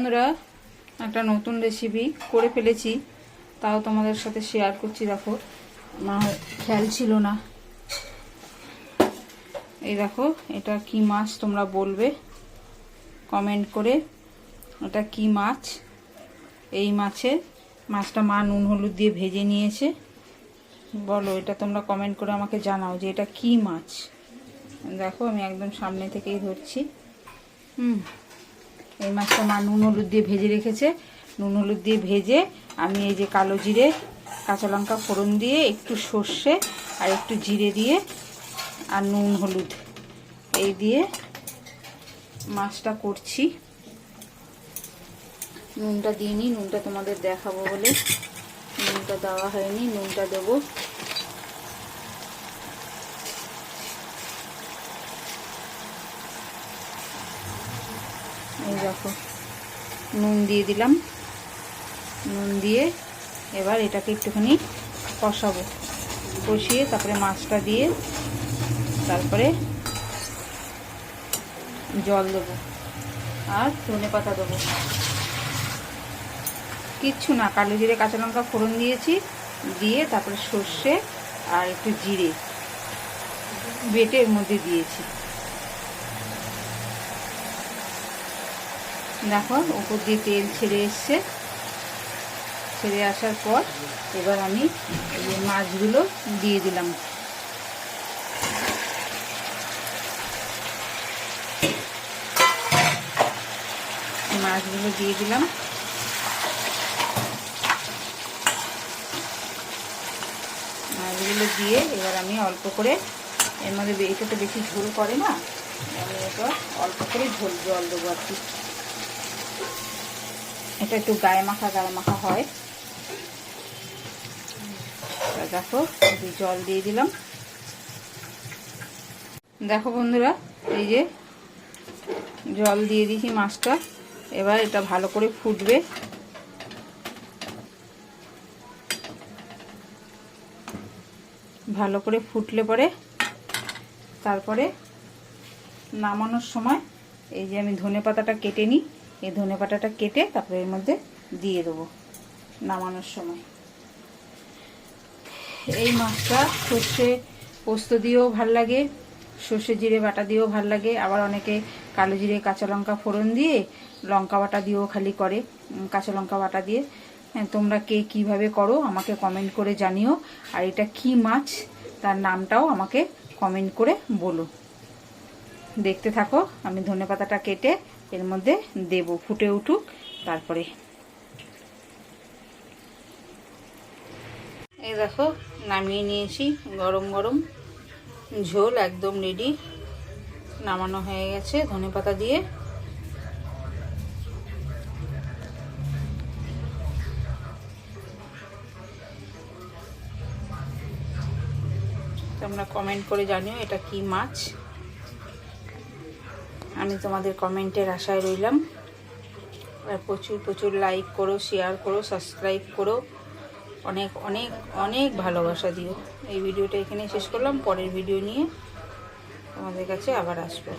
বন্ধুরা, একটা নতুন রেসিপি করে ফেলেছি, তাও তোমাদের সাথে শেয়ার করছি। দেখো, আমার খেয়াল ছিল না। এই দেখো, এটা কি মাছ তোমরা বলবে কমেন্ট করে, এটা কি মাছ। এই মাছটা মা নুন হলুদ দিয়ে ভেজে নিয়েছে। বলো, এটা তোমরা কমেন্ট করে আমাকে জানাও যে এটা কি মাছ। দেখো, আমি একদম সামনে থেকেই ধরছি। এই মাছটা মা নুন হলুদ দিয়ে ভেজে রেখেছে। নুন হলুদ দিয়ে ভেজে আমি এই যে কালো জিরে, কাঁচা লঙ্কা ফোড়ন দিয়ে, একটু সর্ষে আর একটু জিরে দিয়ে আর নুন হলুদ এই দিয়ে মাছটা করছি। নুনটা দিইনি, নুনটা তোমাদের দেখাবো বলে নুনটা দেওয়া হয়নি, নুনটা দেবো। এই দেখো, নুন দিয়ে দিলাম। নুন দিয়ে এবার এটাকে একটুখানি কষাবো, কষিয়ে তারপরে মাছটা দিয়ে তারপরে জল দেবো আর ধনেপাতা দেবো। কিচ্ছু না, কালো জিরে কাঁচা লঙ্কা ফোড়ন দিয়েছি, দিয়ে তারপরে সর্ষে আর একটু জিরে বেটে এর মধ্যে দিয়েছি। দেখো, উপর দিয়ে তেল ছেড়ে এসছে। ছেড়ে আসার পর এবার আমি এই মাছগুলো দিয়ে দিলাম। মাছগুলো দিয়ে দিলাম। মাছগুলো দিয়ে এবার আমি অল্প করে, এর মধ্যে এটা তো বেশি ঝোল করে না, আমি এটা অল্প করে জল দেবো আর কি। এটা একটু গায়ে মাখা হয়। দেখো, জল দিয়ে দিলাম। দেখো বন্ধুরা, এই যে জল দিয়ে দিয়েছি মাছটা। এবার এটা ভালো করে ফুটবে। ভালো করে ফুটলে পরে তারপরে নামানোর সময় এই যে আমি ধনেপাতাটা কেটে নিই, এই ধনেপাতাটা কেটে তারপরে এর মধ্যে দিয়ে দেবো নামানোর সময়। এই মাছটা সর্ষে পোস্ত দিয়েও ভাল লাগে, সর্ষে জিরে বাটা দিয়েও ভাল লাগে। আবার অনেকে কালো জিরে কাঁচা লঙ্কা ফোড়ন দিয়ে লঙ্কা বাটা দিয়েও খালি করে, কাঁচা লঙ্কা বাটা দিয়ে। তোমরা কে কীভাবে করো আমাকে কমেন্ট করে জানিও। আর এটা কি মাছ তার নামটাও আমাকে কমেন্ট করে বলো। দেখতে থাকো, আমি ধনেপাতাটা কেটে এর মধ্যে দেব, ফুটে উঠুক তারপরে। এই দেখো, নামিয়ে নিয়েছি। গরম গরম ঝোল একদম রেডি, নামানো হয়ে গেছে ধনেপাতা দিয়ে। তোমরা কমেন্ট করে জানিও এটা কি মাছ। আমি তোমাদের কমেন্টের আশায় রইলাম। আর প্রচুর প্রচুর লাইক করো, শেয়ার করো, সাবস্ক্রাইব করো, অনেক অনেক অনেক ভালোবাসা দিও। এই ভিডিওটা এখানে শেষ করলাম। পরের ভিডিও নিয়ে তোমাদের কাছে আবার আসবো।